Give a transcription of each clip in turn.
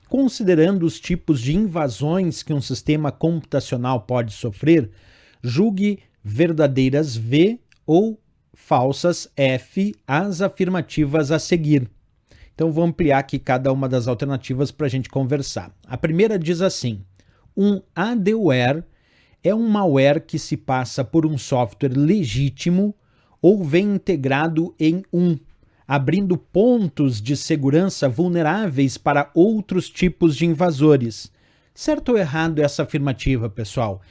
considerando os tipos de invasões que um sistema computacional pode sofrer, julgue verdadeiras V ou falsas F as afirmativas a seguir. Então vou ampliar aqui cada uma das alternativas para a gente conversar. A primeira diz assim: um adware é um malware que se passa por um software legítimo ou vem integrado em abrindo pontos de segurança vulneráveis para outros tipos de invasores. Certo ou errado essa afirmativa, pessoal?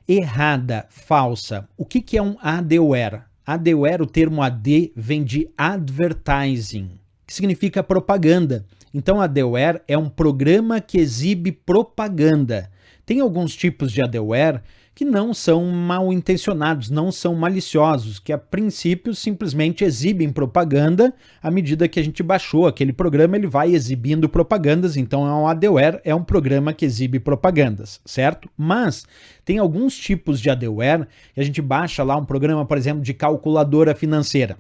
Errada, falsa. O que é um adware? Adware, o termo AD, vem de advertising, que significa propaganda. Então, adware é um programa que exibe propaganda. Tem alguns tipos de adware que não são mal intencionados, não são maliciosos, que a princípio simplesmente exibem propaganda. À medida que a gente baixou aquele programa, ele vai exibindo propagandas, então um adware é um programa que exibe propagandas, certo? Mas tem alguns tipos de adware que a gente baixa lá um programa, por exemplo, de calculadora financeira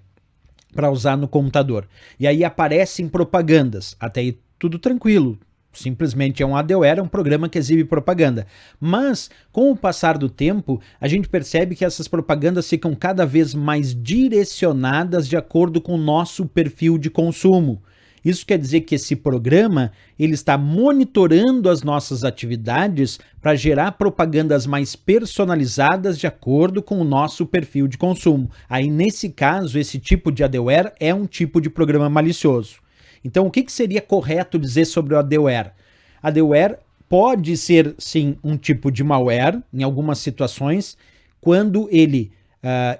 para usar no computador. E aí aparecem propagandas, até aí tudo tranquilo. Simplesmente é um adware, é um programa que exibe propaganda. Mas, com o passar do tempo, a gente percebe que essas propagandas ficam cada vez mais direcionadas de acordo com o nosso perfil de consumo. Isso quer dizer que esse programa ele está monitorando as nossas atividades para gerar propagandas mais personalizadas de acordo com o nosso perfil de consumo. Aí, nesse caso, esse tipo de adware é um tipo de programa malicioso. Então, o que seria correto dizer sobre o adware? Adware pode ser, sim, um tipo de malware, em algumas situações, quando ele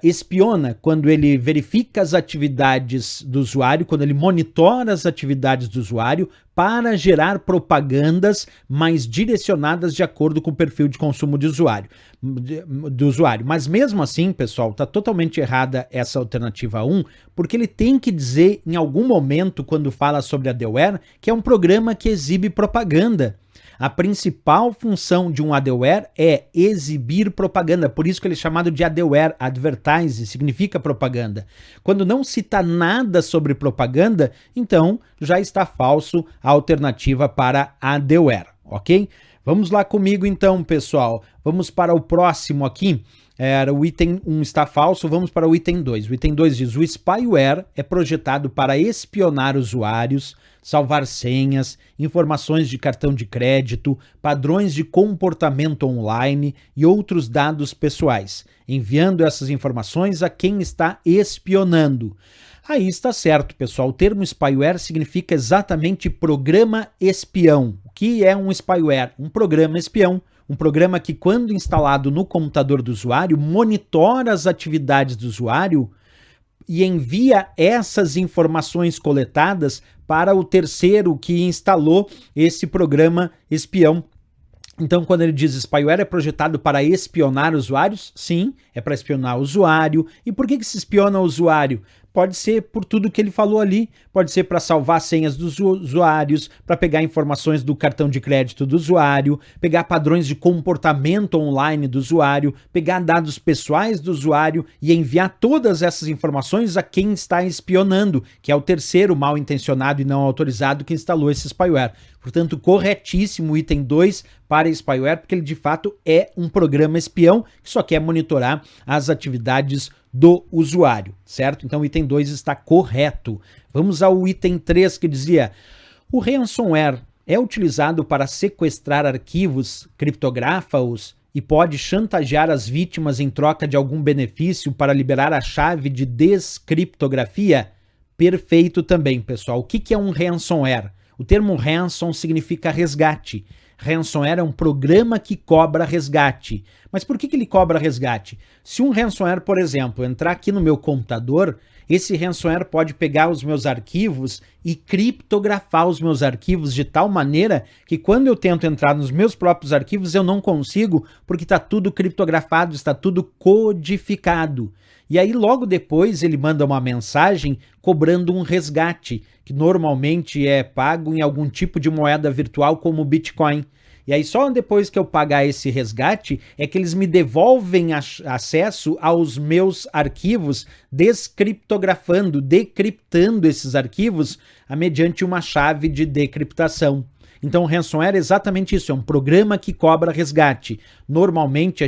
espiona, quando ele verifica as atividades do usuário, quando ele monitora as atividades do usuário para gerar propagandas mais direcionadas de acordo com o perfil de consumo do usuário. Mas mesmo assim, pessoal, está totalmente errada essa alternativa 1, porque ele tem que dizer em algum momento, quando fala sobre adware, que é um programa que exibe propaganda. A principal função de um adware é exibir propaganda, por isso que ele é chamado de adware, advertise, significa propaganda. Quando não cita nada sobre propaganda, então já está falso a alternativa para adware, ok? Vamos lá comigo então, pessoal. Vamos para o próximo aqui. O item 1 está falso, vamos para o item 2. O item 2 diz: o spyware é projetado para espionar usuários, salvar senhas, informações de cartão de crédito, padrões de comportamento online e outros dados pessoais, enviando essas informações a quem está espionando. Aí está certo, pessoal. O termo spyware significa exatamente programa espião. O que é um spyware? Um programa espião. Um programa que, quando instalado no computador do usuário, monitora as atividades do usuário e envia essas informações coletadas para o terceiro que instalou esse programa espião. Então, quando ele diz spyware é projetado para espionar usuários, sim, é para espionar o usuário. E por que se espiona o usuário? Pode ser por tudo que ele falou ali, pode ser para salvar senhas dos usuários, para pegar informações do cartão de crédito do usuário, pegar padrões de comportamento online do usuário, pegar dados pessoais do usuário e enviar todas essas informações a quem está espionando, que é o terceiro mal intencionado e não autorizado que instalou esse spyware. Portanto, corretíssimo o item 2 para spyware, porque ele de fato é um programa espião que só quer monitorar as atividades do usuário, certo? Então o item 2 está correto. Vamos ao item 3 que dizia: o ransomware é utilizado para sequestrar arquivos, criptografa-os e pode chantagear as vítimas em troca de algum benefício para liberar a chave de descriptografia? Perfeito também, pessoal. O que é um ransomware? O termo ransom significa resgate. Ransomware é um programa que cobra resgate. Mas por que ele cobra resgate? Se um ransomware, por exemplo, entrar aqui no meu computador, esse ransomware pode pegar os meus arquivos e criptografar os meus arquivos de tal maneira que quando eu tento entrar nos meus próprios arquivos eu não consigo, porque está tudo criptografado, está tudo codificado. E aí logo depois ele manda uma mensagem cobrando um resgate, que normalmente é pago em algum tipo de moeda virtual como o Bitcoin. E aí só depois que eu pagar esse resgate é que eles me devolvem acesso aos meus arquivos, descriptografando, decriptando esses arquivos mediante uma chave de decriptação. Então, ransomware é exatamente isso, é um programa que cobra resgate. Normalmente,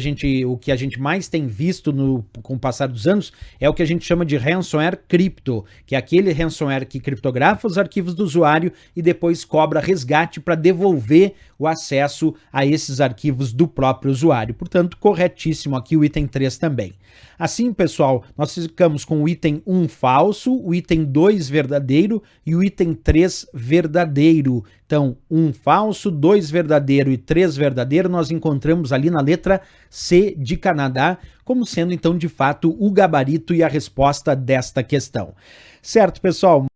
o que a gente mais tem visto com o passar dos anos é o que a gente chama de ransomware cripto, que é aquele ransomware que criptografa os arquivos do usuário e depois cobra resgate para devolver o acesso a esses arquivos do próprio usuário. Portanto, corretíssimo aqui o item 3 também. Assim, pessoal, nós ficamos com o item 1 falso, o item 2 verdadeiro e o item 3 verdadeiro. Então, 1 falso, 2 verdadeiro e 3 verdadeiro, nós encontramos ali na letra C de Canadá, como sendo então de fato o gabarito e a resposta desta questão. Certo, pessoal?